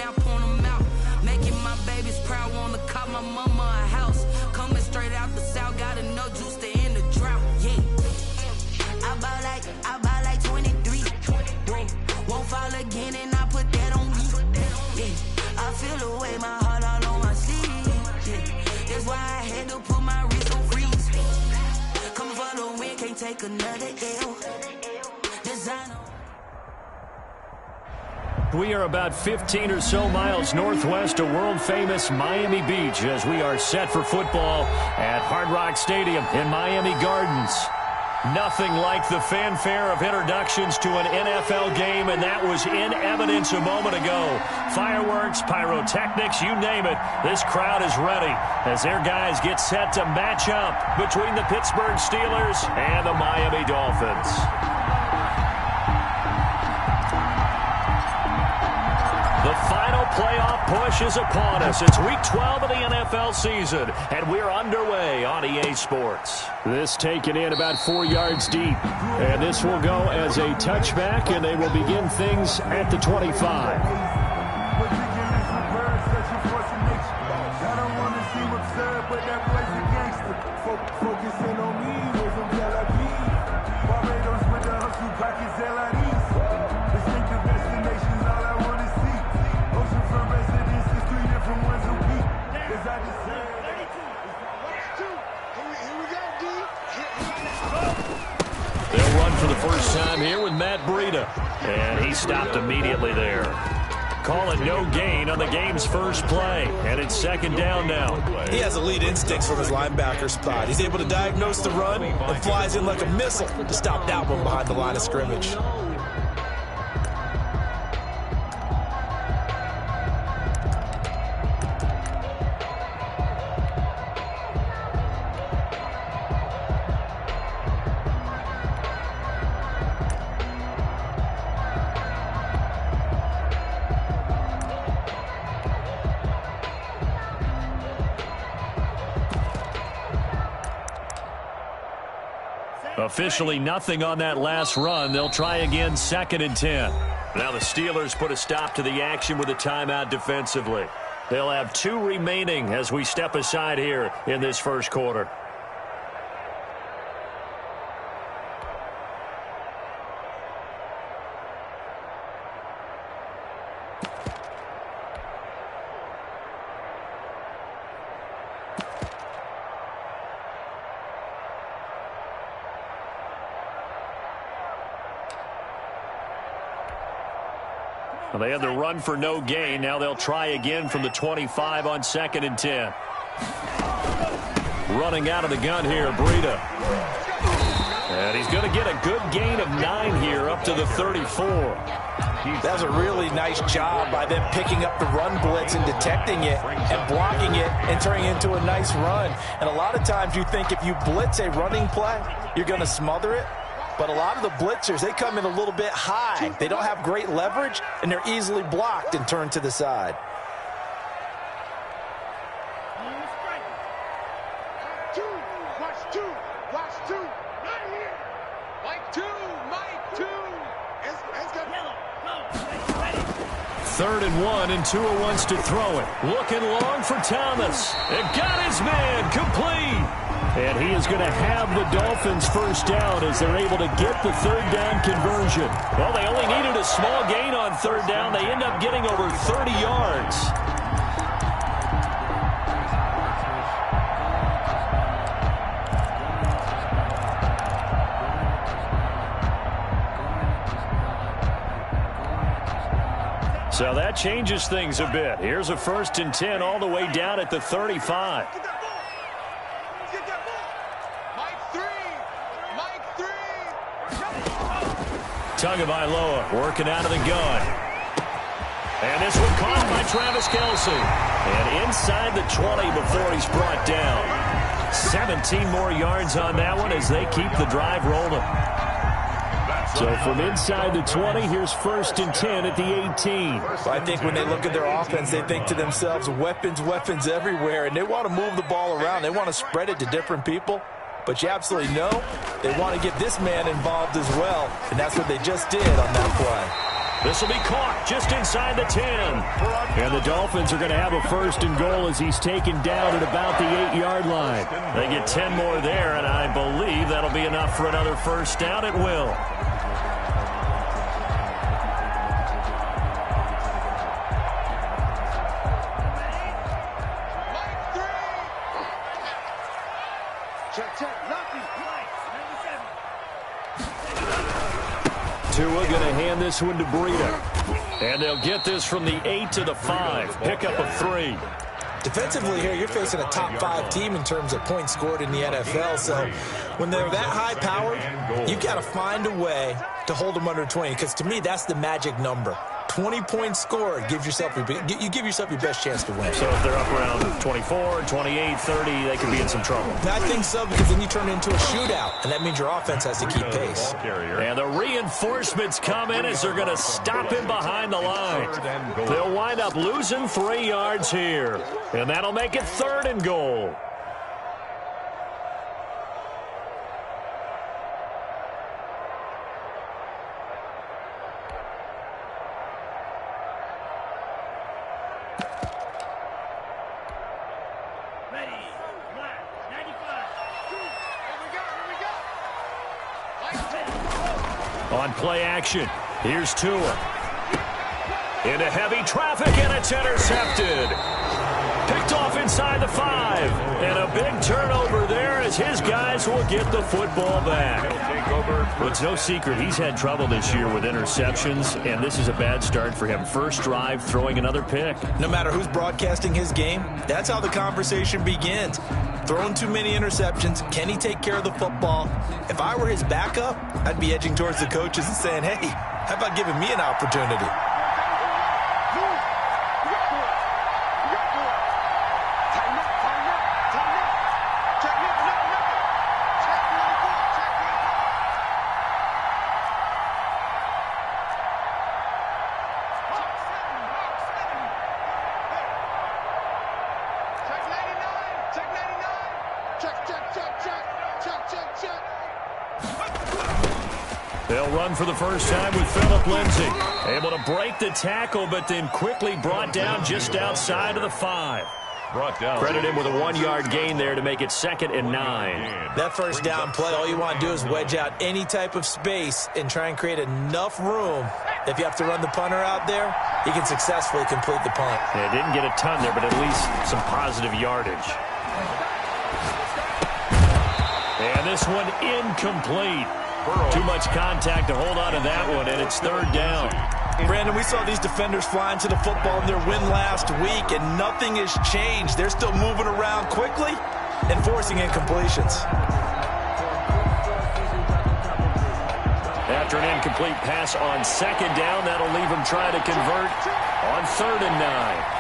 now point them out. Making my babies proud, wanna call my mama a house. Coming straight out the south, got enough juice to end the drought. Yeah. I buy like 23. Whoa. Won't fall again and I put that on me. Yeah. I feel the way, my heart all on my sleeve. Yeah. That's why I had to put my wrist on freeze. Coming for the win, can't take another L. Designer. We are about 15 or so miles northwest of world-famous Miami Beach as we are set for football at Hard Rock Stadium in Miami Gardens. Nothing like the fanfare of introductions to an NFL game, and that was in evidence a moment ago. Fireworks, pyrotechnics, you name it. This crowd is ready as their guys get set to match up between the Pittsburgh Steelers and the Miami Dolphins. The final playoff push is upon us. It's Week 12 of the NFL season, and we're underway on EA Sports. This taken in about 4 yards deep, and this will go as a touchback, and they will begin things at the 25. They'll run for the first time here with Matt Breida, and he stopped immediately there. Call it no gain on the game's first play, and it's second down now. He has elite instincts from his linebacker spot. He's able to diagnose the run and flies in like a missile to stop that one behind the line of scrimmage. Officially nothing on that last run. They'll try again, 2nd and 10. Now the Steelers put a stop to the action with a timeout defensively. They'll have 2 remaining as we step aside here in this first quarter. Well, they had the run for no gain. Now they'll try again from the 25 on 2nd and 10. Running out of the gun here, Breida. And he's going to get a good gain of 9 here up to the 34. That was a really nice job by them picking up the run blitz and detecting it and blocking it and turning it into a nice run. And a lot of times you think if you blitz a running play, you're going to smother it. But a lot of the blitzers, they come in a little bit high. They don't have great leverage, and they're easily blocked and turned to the side. Third and 1, and Tua wants to throw it. Looking long for Thomas. And got his man complete. And he is going to have the Dolphins first down as they're able to get the third down conversion. Well, they only needed a small gain on third down. They end up getting over 30 yards. So that changes things a bit. Here's a 1st and 10 all the way down at the 35. Tagovailoa working out of the gun. And this one caught by Travis Kelce. And inside the 20 before he's brought down. 17 more yards on that one as they keep the drive rolling. So from inside the 20, here's 1st and 10 at the 18. Well, I think when they look at their offense, they think to themselves, weapons, weapons everywhere. And they want to move the ball around. They want to spread it to different people. But you absolutely know they want to get this man involved as well. And that's what they just did on that play. This will be caught just inside the 10. And the Dolphins are going to have a 1st and goal as he's taken down at about the 8-yard line. They get 10 more there, and I believe that'll be enough for another 1st down. It will. Tua going to hand this one to Breida. And they'll get this from the 8 to the 5. Pickup of 3. Defensively here, you're facing a top 5 team in terms of points scored in the NFL. So when they're that high-powered, you've got to find a way to hold them under 20. Because to me, that's the magic number. 20 points scored, you give yourself your best chance to win. So if they're up around 24, 28, 30, they could be in some trouble. I think so, because then you turn it into a shootout, and that means your offense has to keep pace. And the reinforcements come in as they're going to stop him behind the line. They'll wind up losing 3 yards here, and that'll make it 3rd and goal. On play action, here's Tua. Into heavy traffic, and it's intercepted. Picked off inside the 5. And a big turnover there as his guys will get the football back. Well, it's no secret he's had trouble this year with interceptions, and this is a bad start for him. First drive, throwing another pick. No matter who's broadcasting his game, that's how the conversation begins. Throwing too many interceptions. Can he take care of the football? If I were his backup, I'd be edging towards the coaches and saying, hey, how about giving me an opportunity? They'll run for the first time with Phillip Lindsay. Able to break the tackle, but then quickly brought down just outside of the 5. Credit him with a 1-yard gain there to make it 2nd and 9. That first down play, all you want to do is wedge out any type of space and try and create enough room. If you have to run the punter out there, he can successfully complete the punt. Yeah, didn't get a ton there, but at least some positive yardage. And this one incomplete. Too much contact to hold on to that one, and it's 3rd down. Brandon, we saw these defenders flying to the football in their win last week, and nothing has changed. They're still moving around quickly and forcing incompletions. After an incomplete pass on 2nd down, that'll leave him trying to convert on 3rd and 9.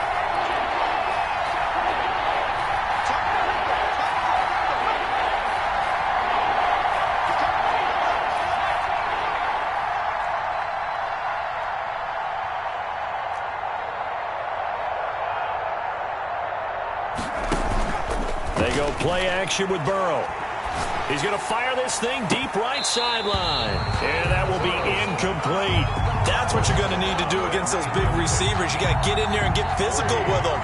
They go play action with Burrow. He's going to fire this thing deep right sideline. And that will be incomplete. That's what you're going to need to do against those big receivers. You got to get in there and get physical with them.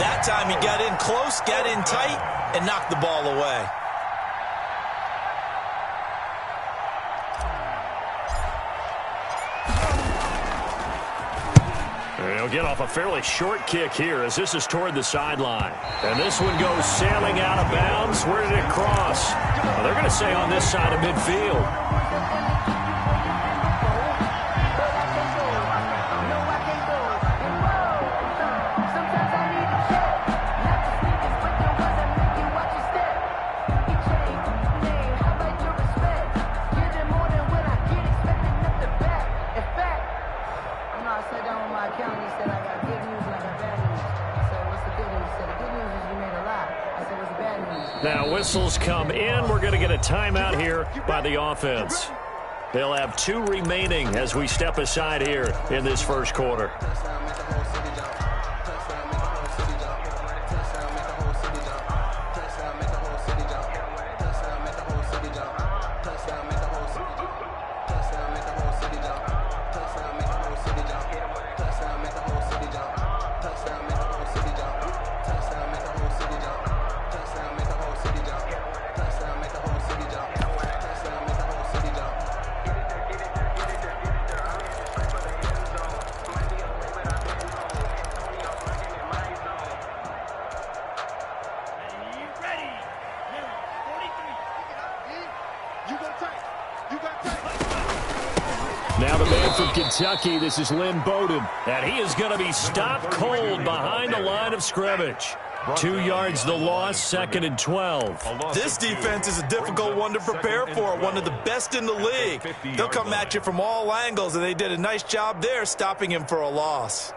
That time he got in close, got in tight, and knocked the ball away. He'll get off a fairly short kick here as this is toward the sideline. And this one goes sailing out of bounds. Where did it cross? Well, they're going to say on this side of midfield. Now whistles come in. We're going to get a timeout here by the offense. They'll have 2 remaining as we step aside here in this first quarter. Kentucky, this is Lynn Bowden. And he is going to be stopped cold behind the line of scrimmage. 2 yards the loss, 2nd and 12. This defense is a difficult one to prepare for, one of the best in the league. They'll come at you from all angles, and they did a nice job there stopping him for a loss.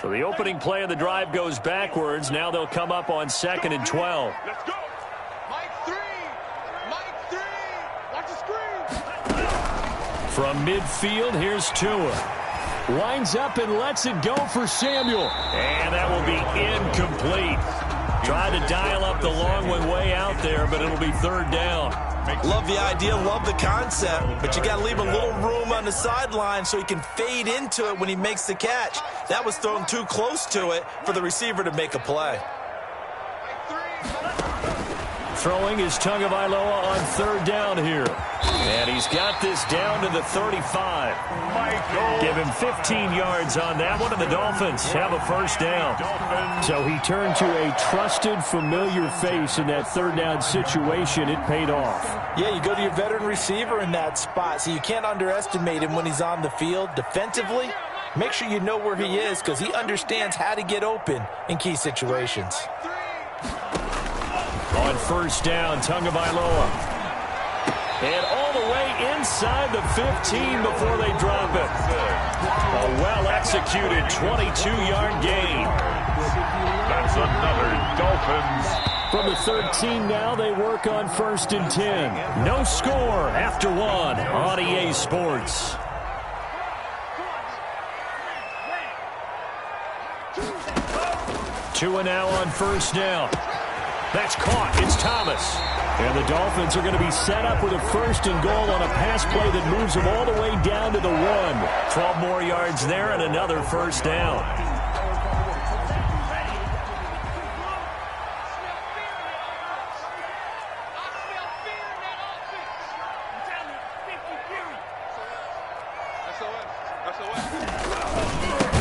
So the opening play of the drive goes backwards. Now they'll come up on 2nd and 12. Let's go. Mike 3. Mike 3. Watch the screen. From midfield, here's Tua. Winds up and lets it go for Samuel. And that will be incomplete. Tried to dial up the long one way out there, but it'll be 3rd down. Love the idea, love the concept, but you got to leave a little room on the sideline so he can fade into it when he makes the catch. That was thrown too close to it for the receiver to make a play. Throwing is Tagovailoa on 3rd down here. And he's got this down to the 35. Give him 15 yards on that one, and the Dolphins have a 1st down. So he turned to a trusted, familiar face in that 3rd down situation. It paid off. Yeah, you go to your veteran receiver in that spot, so you can't underestimate him when he's on the field. Defensively, make sure you know where he is because he understands how to get open in key situations. On 1st down, Tagovailoa. And all the way inside the 15 before they drop it. A well-executed 22-yard gain. That's another Dolphins. From the 13 now, they work on 1st and 10. No score after 1 on EA Sports. Tua now on 1st down. That's caught. It's Thomas. And the Dolphins are going to be set up with a 1st and goal on a pass play that moves them all the way down to the 1. 12 more yards there and another 1st down.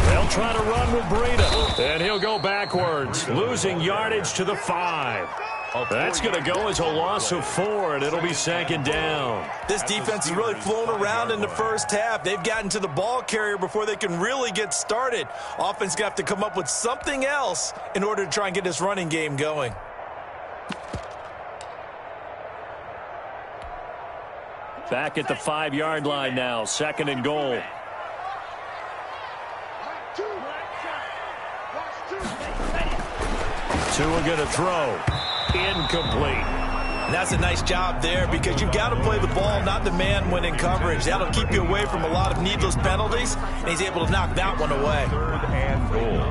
They'll try to run with Breida. And he'll go backwards, losing yardage to the 5. That's going to go as a loss of 4, and it'll be 2nd down. This defense has really flown around in the first half. They've gotten to the ball carrier before they can really get started. Offense going to have to come up with something else in order to try and get this running game going. Back at the 5-yard line now, 2nd and goal. Tua going to throw. Incomplete. And that's a nice job there because you've got to play the ball, not the man when in coverage. That'll keep you away from a lot of needless penalties, and he's able to knock that one away. 3rd and goal.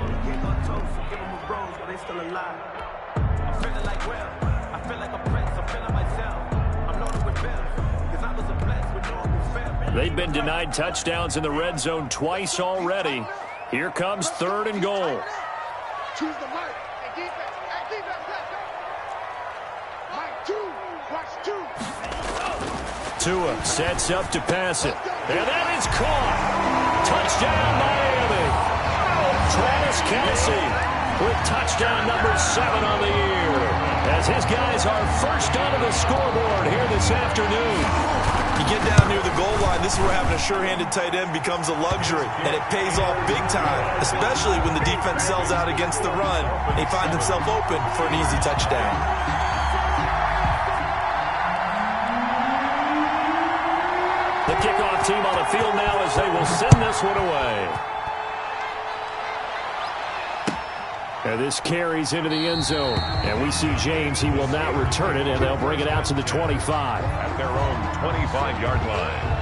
They've been denied touchdowns in the red zone twice already. Here comes 3rd and goal. Choose the Mike. Tua sets up to pass it. And that is caught. Touchdown, Miami. Travis Kelce with touchdown number 7 on the year. As his guys are first onto the scoreboard here this afternoon. You get down near the goal line, this is where having a sure-handed tight end becomes a luxury, and it pays off big time, especially when the defense sells out against the run. They find themselves open for an easy touchdown. The kickoff team on the field now as they will send this one away. And this carries into the end zone. And we see James, he will not return it, and they'll bring it out to the 25. At their own 25-yard line.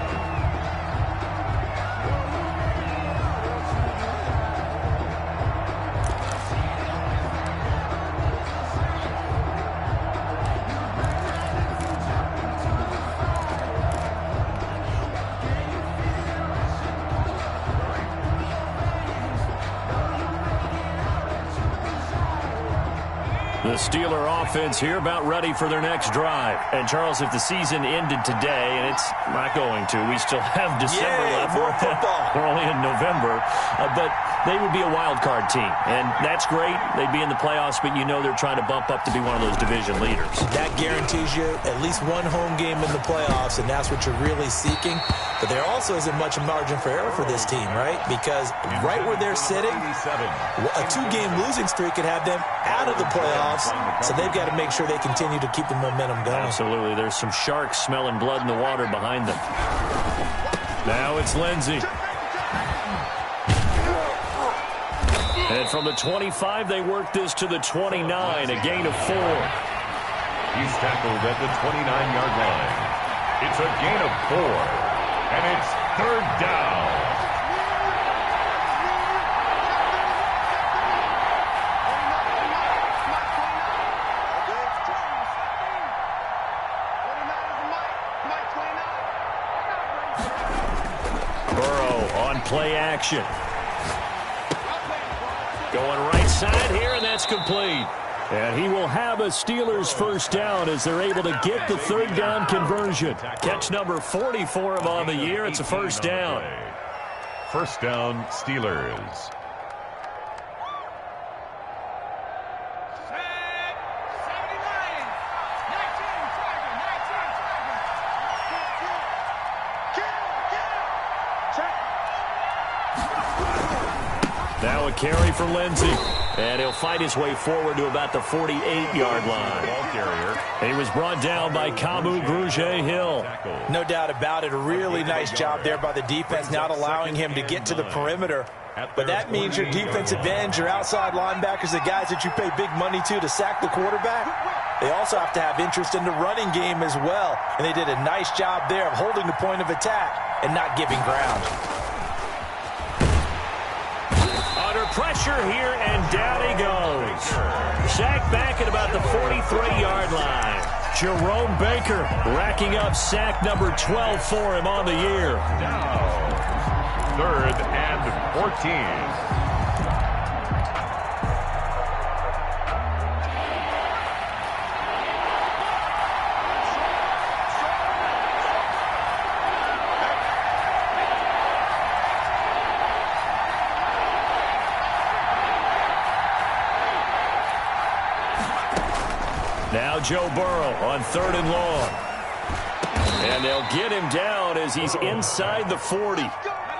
The Steeler offense here about ready for their next drive. And, Charles, if the season ended today, and it's not going to, we still have December left. More football. We're only in November. But they would be a wild card team. And that's great. They'd be in the playoffs, but you know they're trying to bump up to be one of those division leaders. That guarantees you at least one home game in the playoffs, and that's what you're really seeking. But there also isn't much margin for error for this team, right? Because right where they're sitting, a 2-game losing streak could have them out of the playoffs, so they've got to make sure they continue to keep the momentum going. Absolutely. There's some sharks smelling blood in the water behind them. Now it's Lindsey. And from the 25, they work this to the 29, a gain of 4. He's tackled at the 29-yard line. It's a gain of 4, and it's 3rd down. Burrow on play action. Going right side here, and that's complete. And he will have a Steelers first down as they're able to get the 3rd down conversion. Catch number 40 for him on the year. It's a first down. First down, Steelers. Now a carry for Lindsey. And he'll fight his way forward to about the 48-yard line. He was brought down by Kamu Grugier-Hill. No doubt about it. A really nice job there by the defense, not allowing him to get to the perimeter. But that means your defensive ends, your outside linebackers, the guys that you pay big money to sack the quarterback, they also have to have interest in the running game as well. And they did a nice job there of holding the point of attack and not giving ground. Pressure here, and down he goes. Sack back at about the 43-yard line. Jerome Baker racking up sack number 12 for him on the year. Now, 3rd and 14. Now Joe Burrow on 3rd and long. And they'll get him down as he's inside the 40.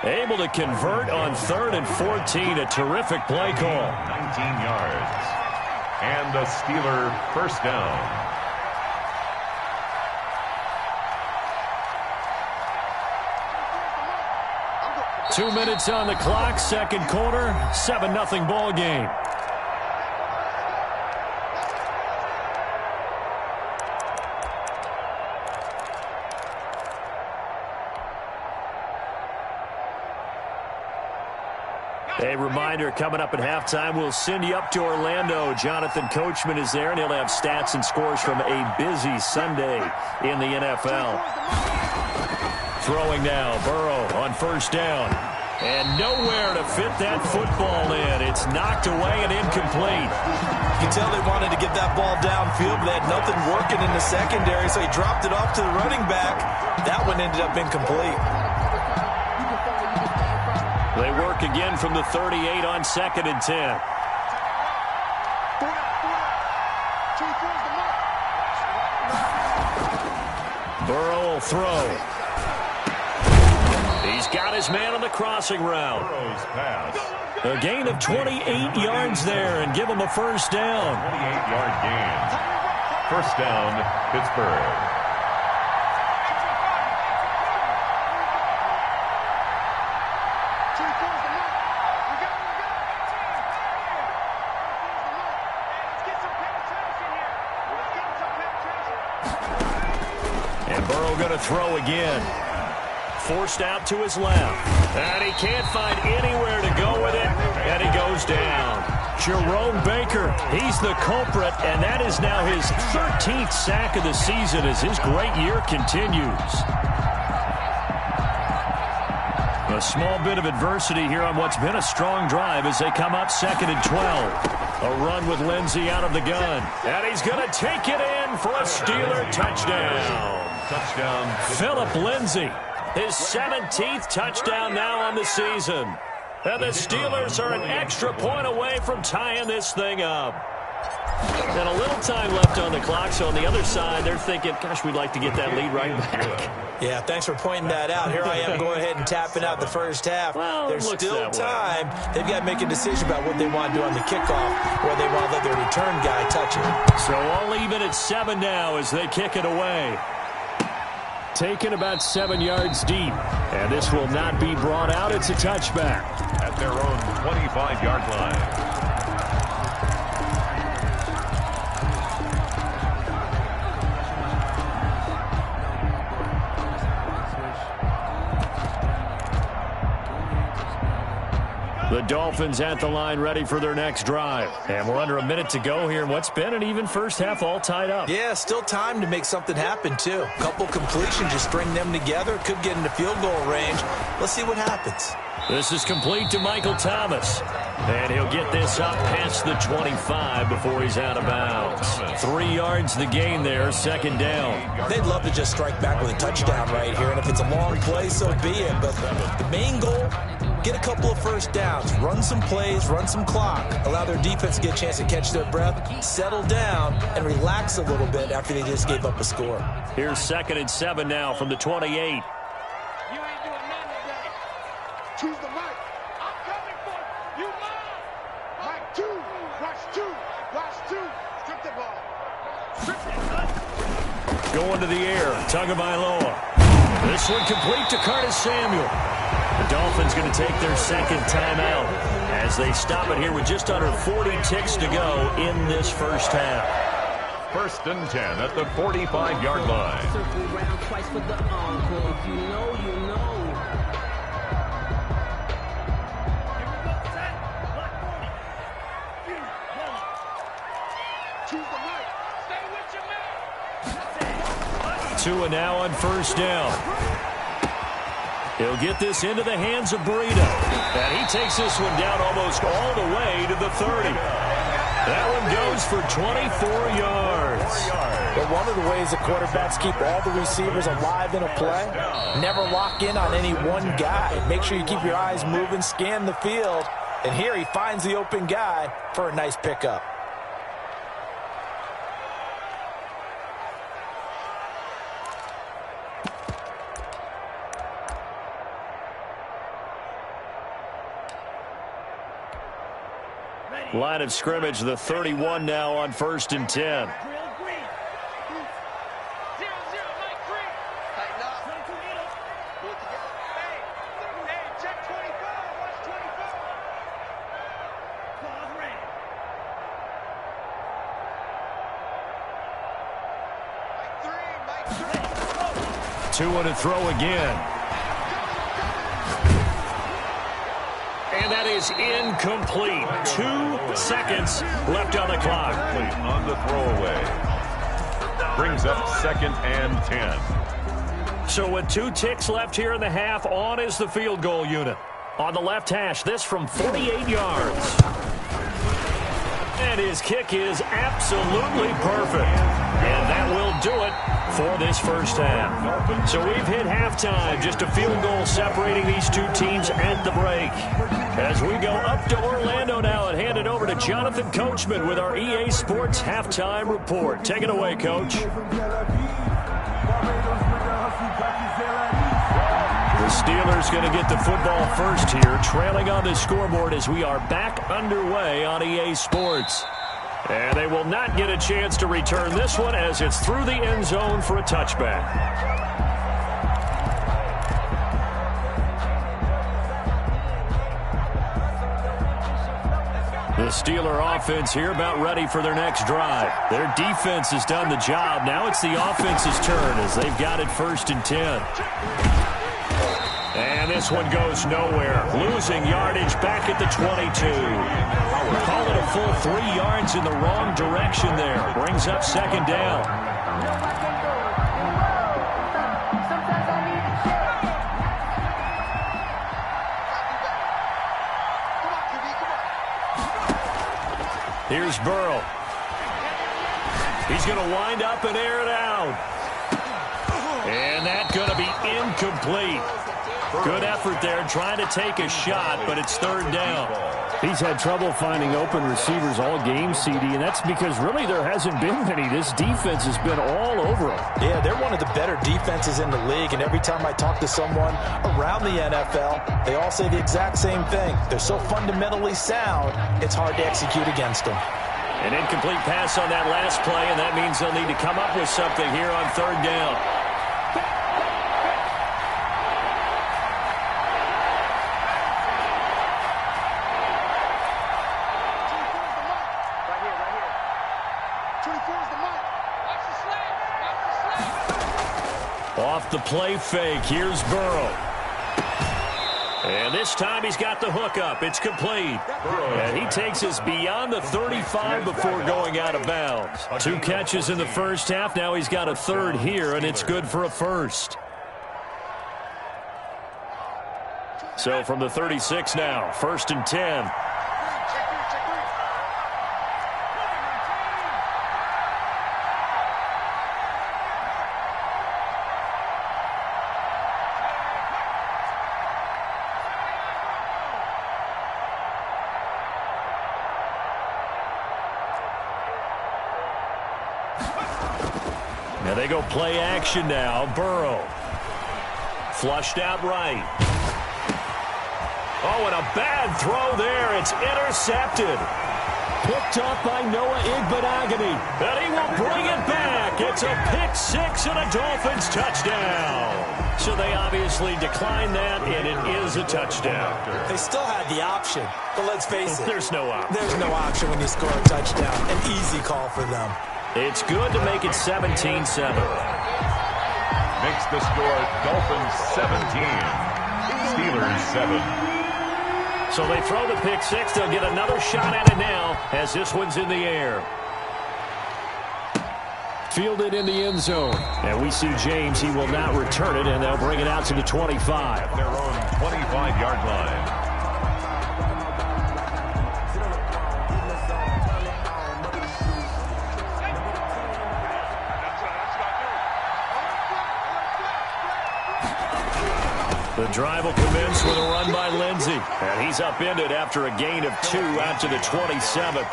Able to convert on 3rd and 14. A terrific play call. 19 yards. And the Steeler first down. Two minutes on the clock, second quarter, 7-0 ball game. A reminder, coming up at halftime, we'll send you up to Orlando. Jonathan Coachman is there, and he'll have stats and scores from a busy Sunday in the NFL. Throwing now, Burrow on first down. And nowhere to fit that football in. It's knocked away and incomplete. You can tell they wanted to get that ball downfield, but they had nothing working in the secondary, so he dropped it off to the running back. That one ended up incomplete. They work again from the 38 on 2nd and 10. Burrow will throw. He's got his man on the crossing route. A gain of 28 yards there and give him a first down. 28-yard gain. First down, Pittsburgh. Throw again. Forced out to his left. And he can't find anywhere to go with it. And he goes down. Jerome Baker, he's the culprit, and that is now his 13th sack of the season as his great year continues. A small bit of adversity here on what's been a strong drive as they come up 2nd and 12. A run with Lindsey out of the gun. And he's going to take it in for a Steeler touchdown. Touchdown. Philip Lindsey, his 17th touchdown now on the season. And the Steelers are an extra point away from tying this thing up. And a little time left on the clock, so on the other side, they're thinking, gosh, we'd like to get that lead right back. Yeah, thanks for pointing that out. Here I am going ahead and tapping out the first half. Well, there's still time. They've got to make a decision about what they want to do on the kickoff, or they want to let their return guy touch it. So all even at 7 now as they kick it away. Taken about 7 yards deep. And this will not be brought out. It's a touchback. At their own 25-yard line. The Dolphins at the line ready for their next drive. And we're under a minute to go here in what's been an even first half all tied up. Yeah, still time to make something happen, too. A couple completions, just string them together. Could get into field goal range. Let's see what happens. This is complete to Michael Thomas. And he'll get this up past the 25 before he's out of bounds. 3 yards the gain there, 2nd down. They'd love to just strike back with a touchdown right here. And if it's a long play, so be it. But the main goal, get a couple of first downs, run some plays, run some clock, allow their defense to get a chance to catch their breath, settle down, and relax a little bit after they just gave up a score. Here's 2nd and 7 now from the 28. You ain't doing nothing today. Choose the mic. I'm coming for you. You mine. Mic 2. Rush 2. Rush 2. Strip the ball. Strip it. Going to the air. Tagovailoa. This one complete to Curtis Samuel. The Dolphins going to take their 2nd timeout as they stop it here with just under 40 ticks to go in this first half. 1st and 10 at the 45-yard line. Circle round twice for the encore. If you know, you know. Choose the mic. Stay with your man. Tua now on 1st down. He'll get this into the hands of Burrito. And he takes this one down almost all the way to the 30. That one goes for 24 yards. But one of the ways the quarterbacks keep all the receivers alive in a play, never lock in on any one guy. Make sure you keep your eyes moving, scan the field. And here he finds the open guy for a nice pickup. Line of scrimmage, the 31 now on 1st and 10. Tua to throw again. And that is incomplete. 2 seconds left on the clock. On the throwaway. Brings up 2nd and 10. So with 2 ticks left here in the half, on is the field goal unit. On the left hash, this from 48 yards. And his kick is absolutely perfect. And that will do it for this first half. So we've hit halftime, just a field goal separating these two teams at the break. As we go up to Orlando now and hand it over to Jonathan Coachman with our EA Sports Halftime Report. Take it away, Coach. The Steelers going to get the football first here, trailing on the scoreboard as we are back underway on EA Sports. And they will not get a chance to return this one as it's through the end zone for a touchback. The Steeler offense here about ready for their next drive. Their defense has done the job. Now it's the offense's turn as they've got it 1st and 10. And this one goes nowhere. Losing yardage back at the 22. Call it a full 3 yards in the wrong direction there. Brings up 2nd down. Here's Burrow. He's going to wind up and air it out. And that's going to be incomplete. Good effort there trying to take a shot, but it's third down. He's had trouble finding open receivers all game, CD, and that's because really there hasn't been many. This defense has been all over him. Yeah, they're one of the better defenses in the league, and every time I talk to someone around the NFL, they all say the exact same thing. They're so fundamentally sound, it's hard to execute against them. An incomplete pass on that last play, and that means they'll need to come up with something here on third down. Off the play fake, here's Burrow. And this time he's got the hook up. It's complete. And he takes us beyond the 35 before going out of bounds. 2 catches in the first half. Now he's got a third here, and it's good for a first. So from the 36 now, 1st and 10. Now they go play action now. Burrow. Flushed out right. Oh, and a bad throw there. It's intercepted. Picked up by Noah Igbenogany. And he will bring it back. It's a pick six and a Dolphins touchdown. So they obviously declined that, and it is a touchdown. They still had the option, but let's face it. There's no option. There's no option when you score a touchdown. An easy call for them. It's good to make it 17-7. Makes the score Dolphins 17, Steelers 7. So they throw the pick six. They'll get another shot at it now as this one's in the air. Fielded in the end zone. And we see James. He will not return it, and they'll bring it out to the 25. Their own 25-yard line. The drive will commence with a run by Lindsey. And he's upended after a gain of 2 out to the 27.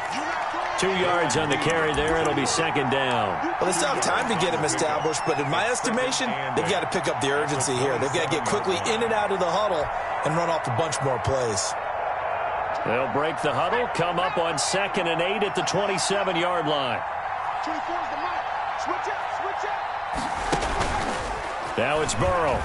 2 yards on the carry there. It'll be second down. Well, they still have time to get him established, but in my estimation, they've got to pick up the urgency here. They've got to get quickly in and out of the huddle and run off a bunch more plays. They'll break the huddle, come up on 2nd and 8 at the 27-yard line. 24's the mark. Switch up. Now it's Burrow.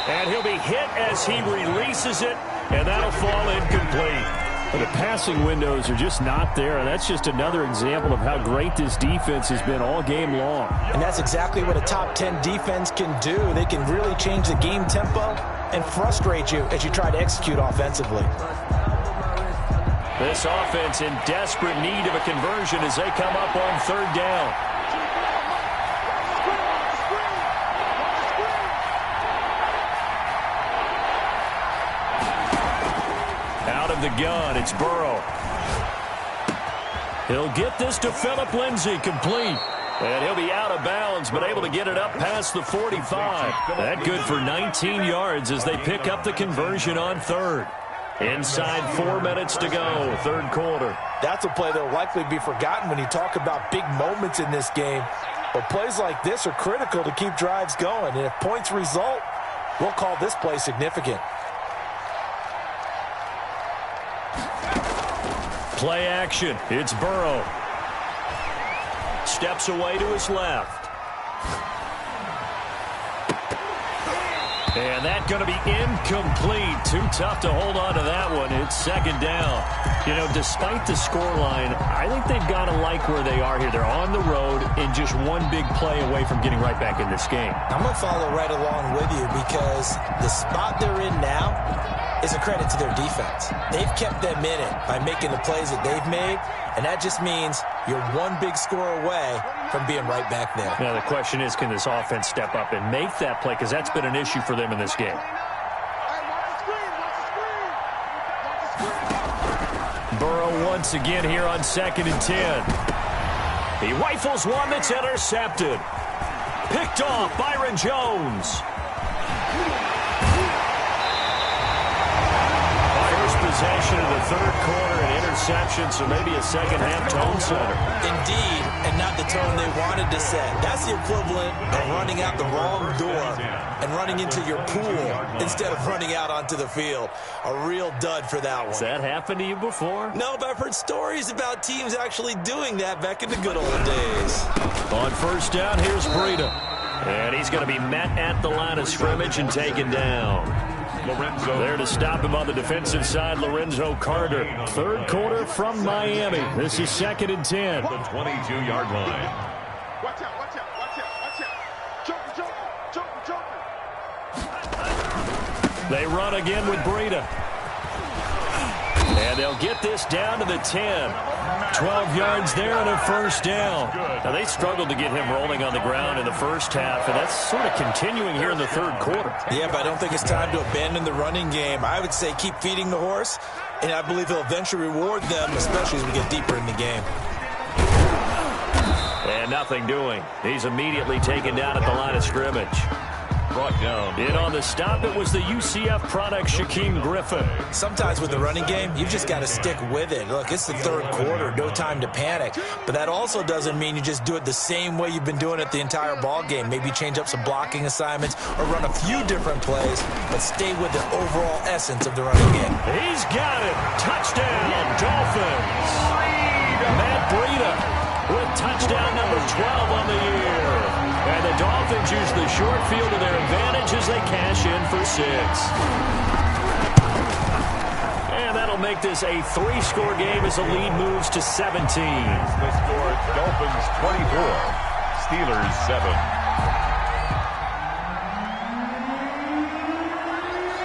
And he'll be hit as he releases it, and that'll fall incomplete. But the passing windows are just not there, and that's just another example of how great this defense has been all game long. And that's exactly what a top 10 defense can do. They can really change the game tempo and frustrate you as you try to execute offensively. This offense in desperate need of a conversion as they come up on third down. The gun, it's Burrow. He'll get this to Phillip Lindsay, complete. And he'll be out of bounds, but able to get it up past the 45. That good for 19 yards as they pick up the conversion on third. Inside 4 minutes to go, third quarter. That's a play that will likely be forgotten when you talk about big moments in this game. But plays like this are critical to keep drives going. And if points result, we'll call this play significant. Play action. It's Burrow. Steps away to his left. And that's going to be incomplete. Too tough to hold on to that one. It's second down. You know, despite the scoreline, I think they've got to like where they are here. They're on the road and just one big play away from getting right back in this game. I'm going to follow right along with you because the spot they're in now is a credit to their defense. They've kept them in it by making the plays that they've made, and that just means you're one big score away from being right back there. Now, the question is, can this offense step up and make that play? Because that's been an issue for them in this game. Burrow once again here on 2nd and 10. He rifles one that's intercepted. Picked off Byron Jones. First possession of the third quarter, an interception, so maybe a second-half tone setter. Indeed, and not the tone they wanted to set. That's the equivalent of running out the wrong door and running into your pool instead of running out onto the field. A real dud for that one. Has that happened to you before? No, but I've heard stories about teams actually doing that back in the good old days. On first down, here's Breida. And he's going to be met at the line of scrimmage and taken down. Lorenzo. There to stop him on the defensive side, Lorenzo Carter. Third quarter from Miami. This is 2nd and 10. The 22-yard line. Watch out, watch out, watch out, watch out. Joker. They run again with Breida. And they'll get this down to the 10. 12 yards there and a first down. Now, they struggled to get him rolling on the ground in the first half, and that's sort of continuing here in the third quarter. Yeah, but I don't think it's time to abandon the running game. I would say keep feeding the horse, and I believe he'll eventually reward them, especially as we get deeper in the game. And nothing doing. He's immediately taken down at the line of scrimmage. Brought down. In on the stop, it was the UCF product, Shaquem Griffin. Sometimes with the running game, you've just got to stick with it. Look, it's the third quarter, no time to panic. But that also doesn't mean you just do it the same way you've been doing it the entire ball game. Maybe change up some blocking assignments or run a few different plays, but stay with the overall essence of the running game. He's got it. Touchdown, Dolphins. Matt Breida with touchdown number 12 on the year. And the Dolphins use the short field to their advantage as they cash in for 6. And that'll make this a 3-score game as the lead moves to 17. The score, Dolphins 24, Steelers 7.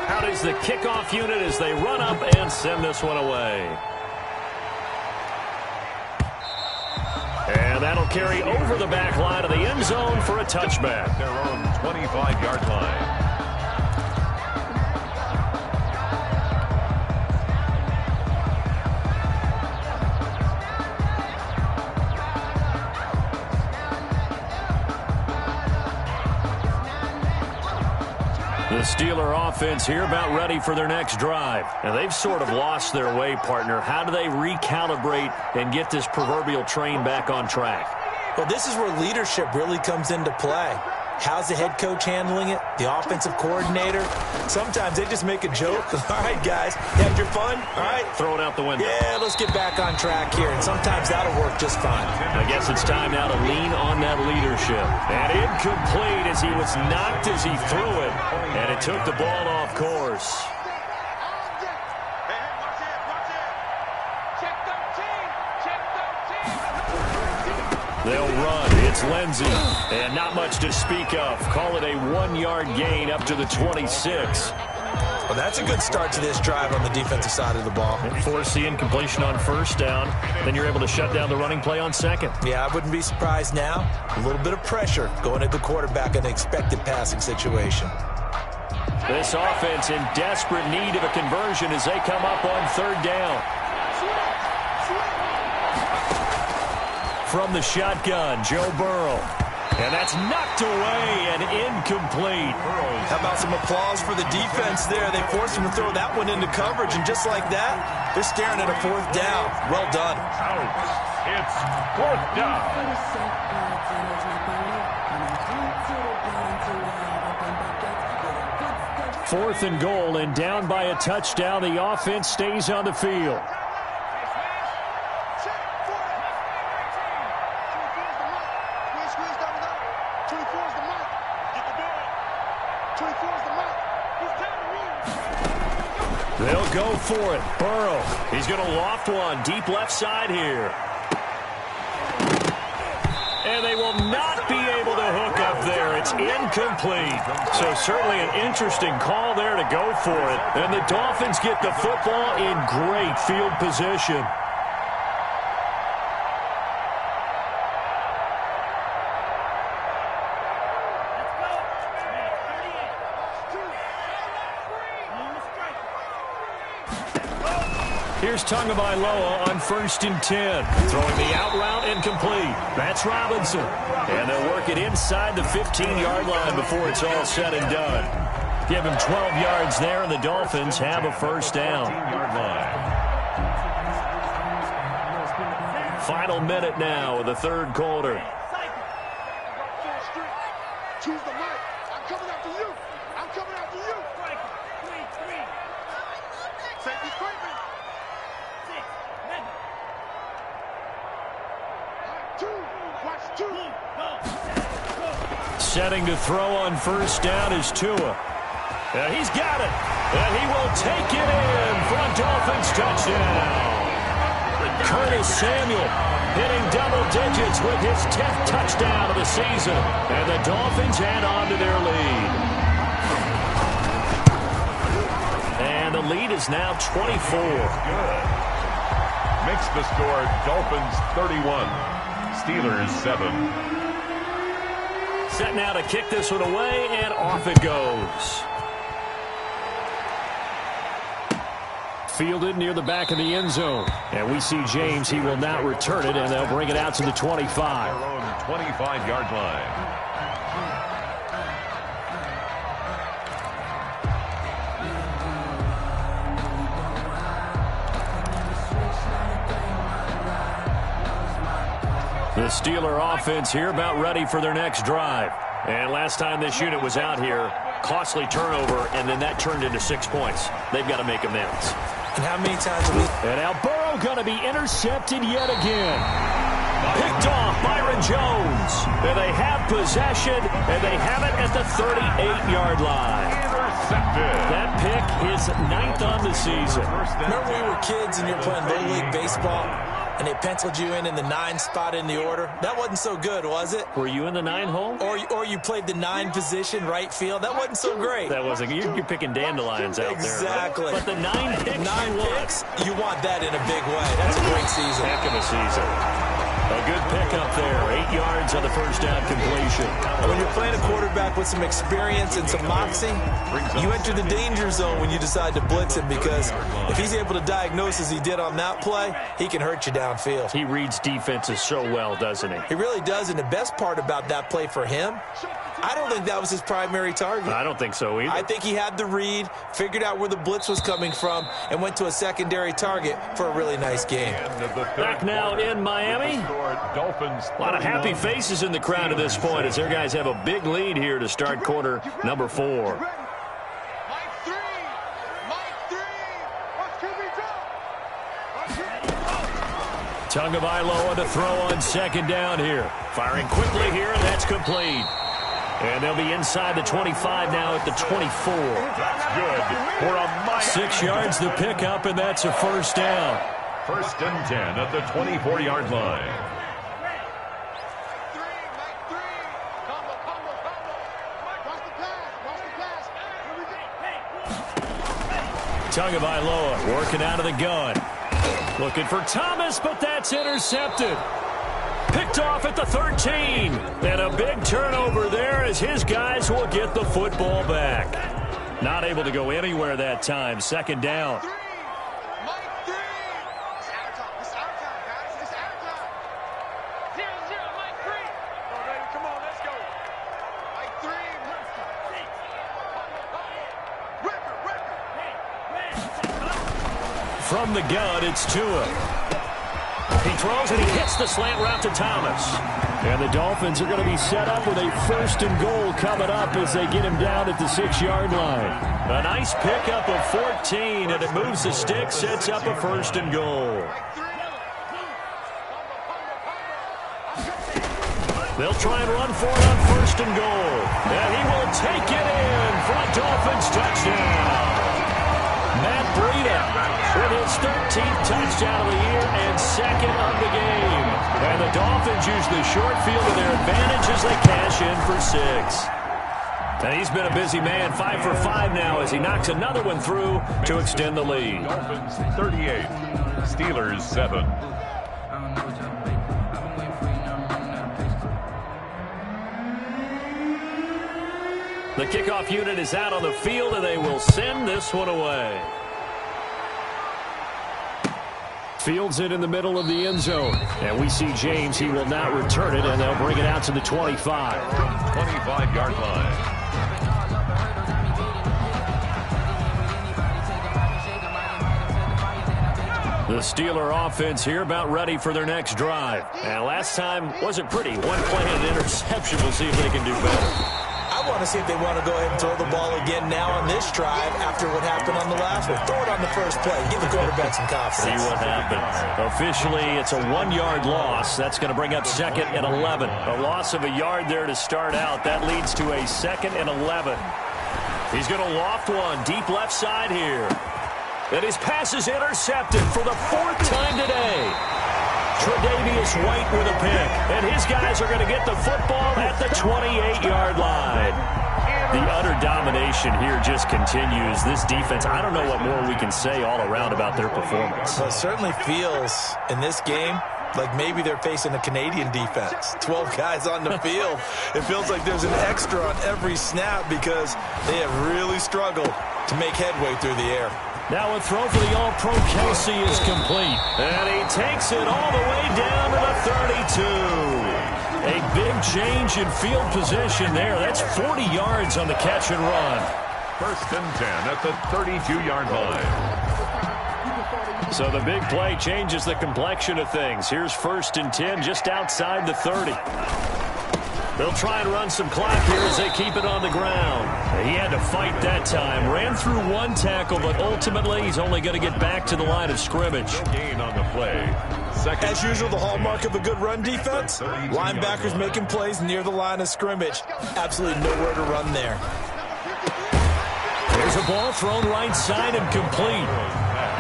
Out is the kickoff unit as they run up and send this one away. And that'll carry over the back line of the end zone for a touchback. Their own 25-yard line. The Steeler offense here about ready for their next drive. And they've sort of lost their way, partner. How do they recalibrate and get this proverbial train back on track? Well, this is where leadership really comes into play. How's the head coach handling it? The offensive coordinator? Sometimes they just make a joke. All right, guys, you had your fun? All right. Throw it out the window. Yeah, let's get back on track here. And sometimes that'll work just fine. I guess it's time now to lean on that leadership. And incomplete as he was knocked as he threw it. And it took the ball off course. They'll run. It's Lindsey. And not much to speak of. Call it a 1-yard gain up to the 26. Well, that's a good start to this drive on the defensive side of the ball. Force the incompletion on first down. Then you're able to shut down the running play on second. Yeah, I wouldn't be surprised now. A little bit of pressure going at the quarterback in an expected passing situation. This offense in desperate need of a conversion as they come up on third down. From the shotgun, Joe Burrow. And that's knocked away and incomplete. How about some applause for the defense there? They forced him to throw that one into coverage, and just like that, they're staring at a fourth down. Well done. Out. It's fourth down. 4th and goal, and down by a touchdown. The offense stays on the field. They'll go for it. Burrow. He's going to loft one deep left side here. And they will not be able to hook up there. It's incomplete. So certainly an interesting call there to go for it. And the Dolphins get the football in great field position. Here's Tagovailoa on 1st and 10. Throwing the out route incomplete. That's Robinson. And they'll work it inside the 15-yard line before it's all said and done. Give him 12 yards there, and the Dolphins have a first down. Final minute now of the third quarter. Choose the mic. I'm coming after you. I'm coming after you. Safety scraping. Watch two. Setting to throw on 1st down is Tua. He's got it. And he will take it in for a Dolphins touchdown. Curtis Samuel hitting double digits with his 10th touchdown of the season. And the Dolphins add on to their lead. And the lead is now 24. Good. Makes the score Dolphins 31, Steelers 7. Set now to kick this one away, and off it goes. Fielded near the back of the end zone. And we see James. He will not return it, and they'll bring it out to the 25. Their own 25-yard line. The Steeler offense here about ready for their next drive. And last time this unit was out here, costly turnover, and then that turned into 6 points. They've got to make amends. And how many times have we... And now Burrow going to be intercepted yet again. Picked off Byron Jones. And they have possession, and they have it at the 38-yard line. Intercepted. That pick is 9th on the season. Remember we were kids and you were playing Little League Baseball, and they penciled you in the 9 spot in the order? That wasn't so good, was it? Were you in the 9 hole? Or you played the 9 position, right field? That wasn't so great. That wasn't. You're picking dandelions out exactly. there. Right? But the 9 picks, 9 picks, you want that in a big way. That's a great season. Heck of a season. A good pickup there. 8 yards on the first down completion. And when you're playing a quarterback with some experience and some moxie, you enter the danger zone when you decide to blitz him, because if he's able to diagnose as he did on that play, he can hurt you downfield. He reads defenses so well, doesn't he? He really does, and the best part about that play for him, I don't think that was his primary target. I don't think so either. I think he had the read, figured out where the blitz was coming from, and went to a secondary target for a really nice game. Back now in Miami. A lot of happy faces in the crowd at this point as their guys have a big lead here to start quarter number 4. Mike 3. Tagovailoa to throw on 2nd down here. Firing quickly here, and that's complete. And they'll be inside the 25 now at the 24. That's good for a Miami. 6 yards the pickup, and that's a first down. 1st and 10 at the 24-yard line. Tagovailoa working out of the gun. Looking for Thomas, but that's intercepted. Picked off at the 13. And a big turnover there as his guys will get the football back. Not able to go anywhere that time. 2nd down. From the gun, it's Tua. He throws and he hits the slant route to Thomas. And the Dolphins are going to be set up with a 1st and goal coming up as they get him down at the 6-yard line. A nice pickup of 14, and it moves the stick, sets up a 1st and goal. They'll try and run for it on 1st and goal. And he will take it in for a Dolphins touchdown. Matt Breida with his 13th touchdown of the year and 2nd of the game. And the Dolphins use the short field to their advantage as they cash in for 6. And he's been a busy man, 5 for 5 now as he knocks another one through to extend the lead. Dolphins 38, Steelers 7. The kickoff unit is out on the field, and they will send this one away. Fields it in the middle of the end zone. And we see James. He will not return it, and they'll bring it out to the 25. From 25-yard line. The Steeler offense here about ready for their next drive. And last time wasn't pretty. One play and an interception. We'll see if they can do better. I want to see if they want to go ahead and throw the ball again now on this drive after what happened on the last one. Throw it on the first play. Give the quarterback some confidence. See what happens. Officially, it's a 1-yard loss. That's going to bring up 2nd and 11. A loss of a yard there to start out. That leads to a 2nd and 11. He's going to loft one deep left side here. And his pass is intercepted for the 4th time today. Tre'Davious White with a pick. And his guys are going to get the football at the 28-yard line. The utter domination here just continues. This defense, I don't know what more we can say all around about their performance. Well, it certainly feels in this game like maybe they're facing a Canadian defense. 12 guys on the field. It feels like there's an extra on every snap because they have really struggled to make headway through the air. Now a throw for the All-Pro Kelsey is complete. And he takes it all the way down to the 32. A big change in field position there. That's 40 yards on the catch and run. 1st and 10 at the 32-yard line. So the big play changes the complexion of things. Here's 1st and 10 just outside the 30. They'll try and run some clock here as they keep it on the ground. He had to fight that time. Ran through one tackle, but ultimately he's only going to get back to the line of scrimmage. Gain on the play. As usual, the hallmark of a good run defense, linebackers making plays near the line of scrimmage. Absolutely nowhere to run there. There's a ball thrown right side and complete.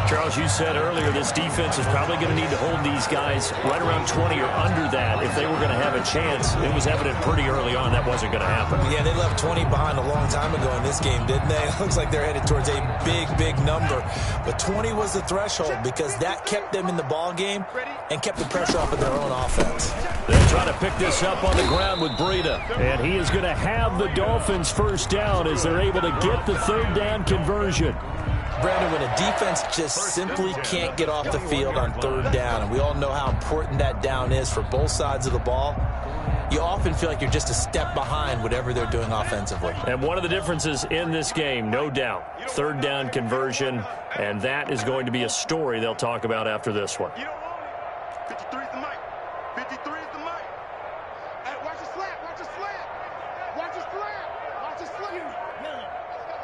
Charles, you said earlier this defense is probably going to need to hold these guys right around 20 or under that if they were going to have a chance. It was evident pretty early on that wasn't going to happen. Yeah, they left 20 behind a long time ago in this game, didn't they? It looks like they're headed towards a big number. But 20 was the threshold because that kept them in the ball game and kept the pressure off of their own offense. They're trying to pick this up on the ground with Breida. And he is going to have the Dolphins first down as they're able to get the 3rd down conversion. Brandon, when a defense just simply can't get off the field on 3rd down, and we all know how important that down is for both sides of the ball, you often feel like you're just a step behind whatever they're doing offensively. And one of the differences in this game, no doubt, 3rd down conversion, and that is going to be a story they'll talk about after this one. 53 is the mic. 53 is the mic. Hey, watch the slant. Watch the slant. Watch the slant. Watch the slant.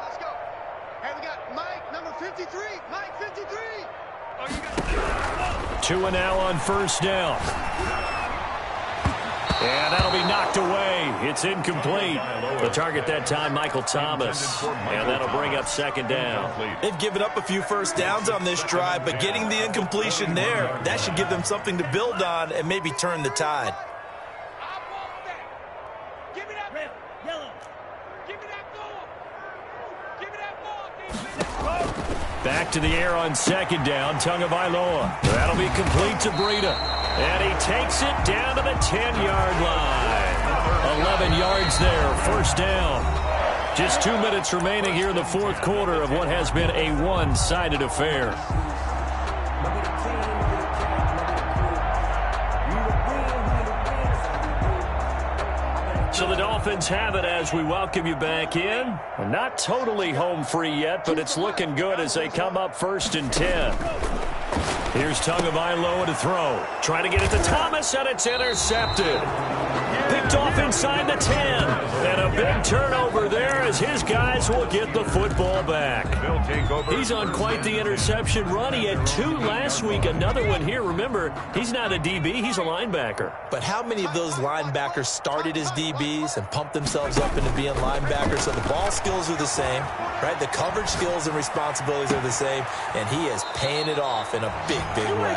Let's go. Hey, we got Mike, number 53. Mike, 53. Oh, you got 2 and now on 1st down. And that'll be knocked away. It's incomplete. The target that time, Michael Thomas. And that'll bring up 2nd down. They've given up a few 1st downs on this drive, but getting the incompletion there, that should give them something to build on and maybe turn the tide. Give me that ball. Yellow. Give me that ball. Give me that ball. Back to the air on 2nd down, Tagovailoa. That'll be complete to Breida. And he takes it down to the 10-yard line. 11 yards there, 1st down. Just 2 minutes remaining here in the 4th quarter of what has been a one-sided affair. So the Dolphins have it as we welcome you back in. Not totally home free yet, but it's looking good as they come up 1st and 10. Here's Tagovailoa to throw. Trying to get it to Thomas, and it's intercepted. Picked off inside the 10. And a big turnover there as his guys will get the football back. He's on quite the interception run. He had 2 last week, another one here. Remember, he's not a DB, he's a linebacker. But how many of those linebackers started as DBs and pumped themselves up into being linebackers? So the ball skills are the same, right? The coverage skills and responsibilities are the same, and he is paying it off in a big way.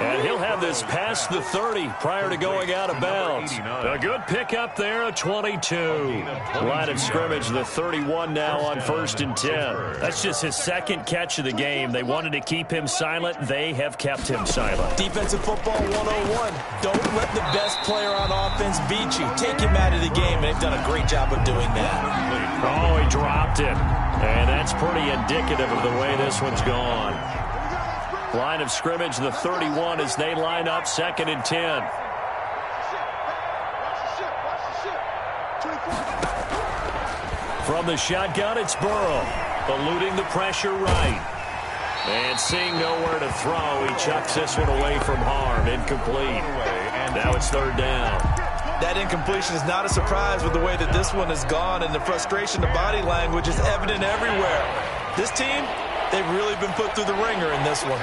And he'll have this past the 30 prior to going out of bounds. A good pickup there, a 22. Line of scrimmage, the 31 now on 1st and 10. That's just his 2nd catch of the game. They wanted to keep him silent. They have kept him silent. Defensive football 101. Don't let the best player on offense beat you. Take him out of the game, and they've done a great job of doing that. Oh, he dropped it. And that's pretty indicative of the way this one's gone. Line of scrimmage, the 31, as they line up 2nd and 10. From the shotgun, it's Burrow. Eluding the pressure right. And seeing nowhere to throw, he chucks this one away from harm. Incomplete. And now it's 3rd down. That incompletion is not a surprise with the way that this one has gone, and the frustration, the body language is evident everywhere. This team, they've really been put through the ringer in this one.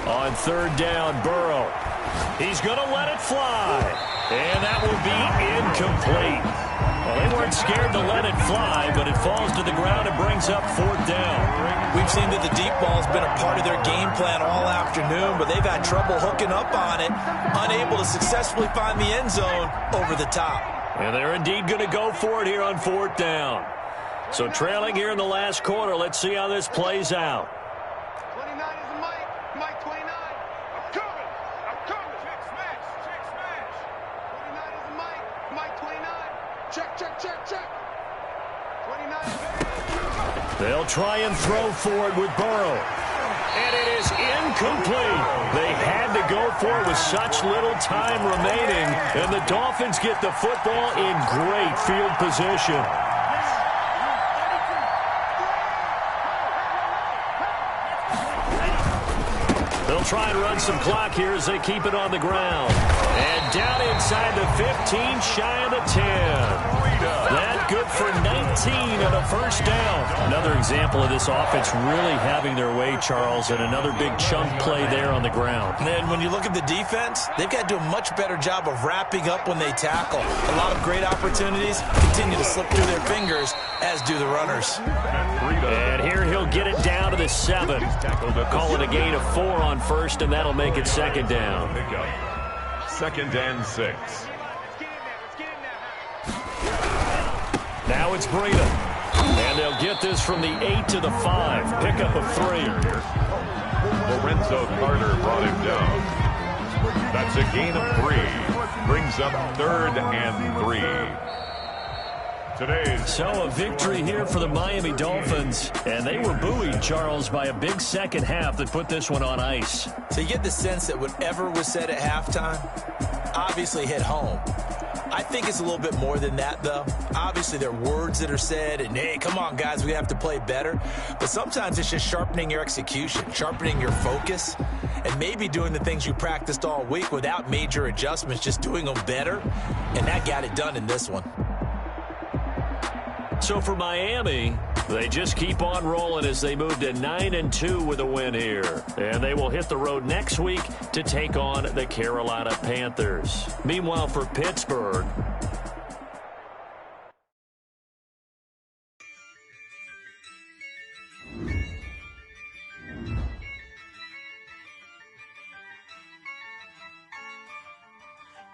On 3rd down, Burrow. He's going to let it fly. And that will be incomplete. Well, they weren't scared to let it fly, but it falls to the ground and brings up 4th down. We've seen that the deep ball's been a part of their game plan all afternoon, but they've had trouble hooking up on it, unable to successfully find the end zone over the top. And they're indeed going to go for it here on 4th down. So trailing here in the last quarter, let's see how this plays out. 29 is the Mike. Mike 29. I'm coming. I'm coming. Check smash. Check smash. 29 is the Mike. Mike 29. Check, check, check, check. 29. They'll try and throw for it with Burrow. And it is incomplete. They had to go for it with such little time remaining. And the Dolphins get the football in great field position. They'll try and run some clock here as they keep it on the ground. And down inside the 15, shy of the 10. That good for 19 and a 1st down. Another example of this offense really having their way, Charles, and another big chunk play there on the ground. And when you look at the defense, they've got to do a much better job of wrapping up when they tackle. A lot of great opportunities continue to slip through their fingers, as do the runners. And here he'll get it down to the 7. Call it a gain of 4 on 1st, and that'll make it 2nd down. 2nd and 6. Now it's Breida. And they'll get this from the 8 to the 5. Pickup of 3. Lorenzo Carter brought him down. That's a gain of 3. Brings up 3rd and 3. So a victory here for the Miami Dolphins. And they were buoyed, Charles, by a big second half that put this one on ice. So you get the sense that whatever was said at halftime obviously hit home. I think it's a little bit more than that, though. Obviously, there are words that are said, and, hey, come on, guys, we have to play better. But sometimes it's just sharpening your execution, sharpening your focus, and maybe doing the things you practiced all week without major adjustments, just doing them better. And that got it done in this one. So for Miami, they just keep on rolling as they move to 9-2 with a win here. And they will hit the road next week to take on the Carolina Panthers. Meanwhile, for Pittsburgh,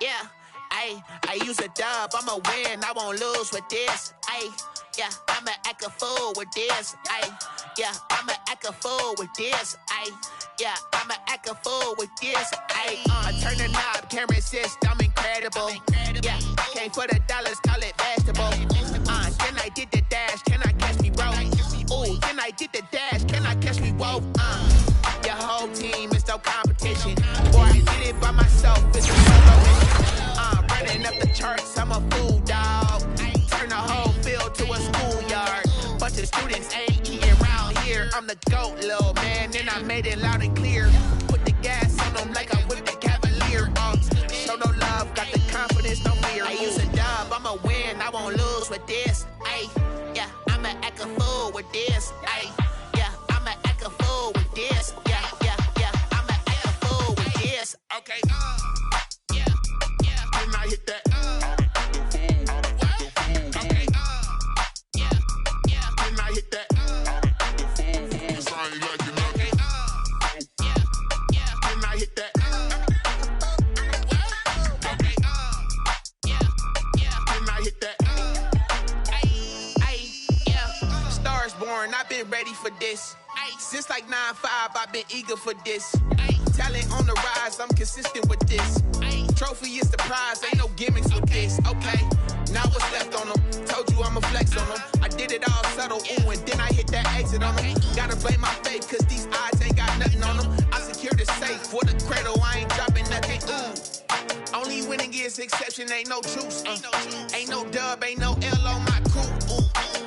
yeah, I use a dub, I'ma win, I won't lose with this, yeah, I'ma act a fool with this, yeah, I'ma act a fool with this, yeah, I'ma act a fool with this, I turn the knob, can't resist, I'm incredible, yeah, came for the dollars, call it vegetable, can I get the dash, can I catch me, bro, ooh, can I get the dash, can I catch me, whoa, your whole team is no competition, boy, I did it by myself, it's a solo mission, running up the charts, I'm a fool, dog, turn the whole field to a schoolyard, bunch of students ain't eating around here, I'm the GOAT, little man, and I made it loud and clear, put the gas on them like I'm with the Cavalier, show no love, got the confidence, no fear, I use a dub, I'ma win, I won't lose with this, yeah, I'ma act a fool with this, yeah, I'ma act a fool with this, yeah, I'ma act a fool with this, okay, yeah, when I hit that, okay, yeah, when I hit that, when I hit that, okay, when I hit that, Stars born, I've been ready for this. Since like 9-5, I've been eager for this. Talent on the rise, I'm consistent with this. Trophy is the prize, ain't no gimmicks with this. Okay, now what's left on them? Told you I'ma flex on them. I did it all subtle, ooh, and then I hit that exit on them. Gotta blame my faith, cause these eyes ain't got nothing on them. I secured the safe for the cradle, I ain't dropping nothing, ooh. Only winning is exception, ain't no truce. Ain't no dub, ain't no L on my crew.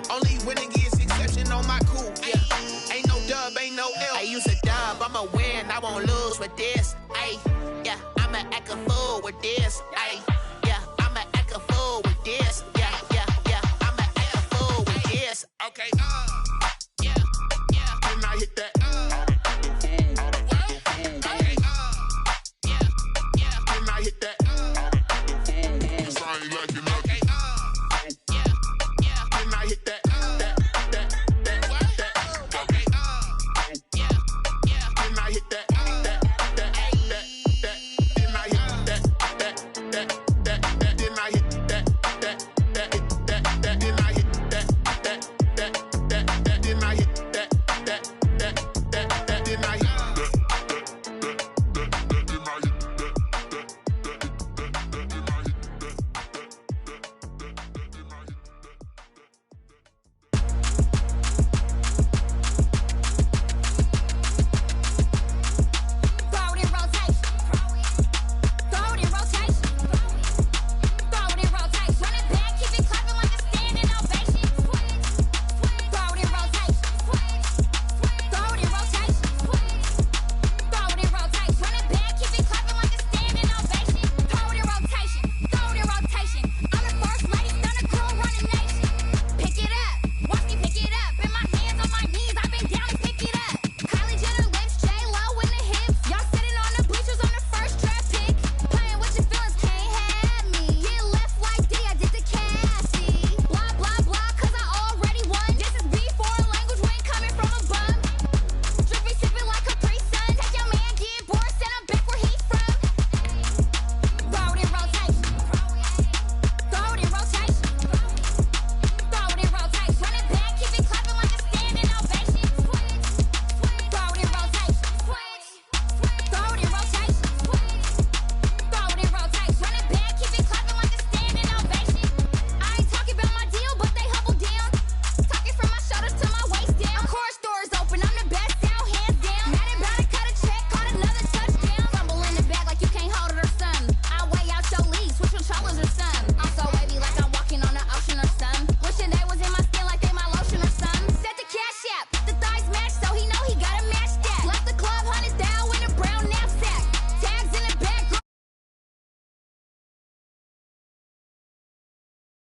Only winning is exception on my crew. Yeah, ain't no dub, ain't no L. I use a dub, I'ma win, I won't lose with this. Ay, yeah, I'ma act a fool with this. Ay, yeah, I'ma act a fool with this. Yeah, yeah, yeah, I'ma act a fool with this. Okay, yeah, yeah. Then I hit that.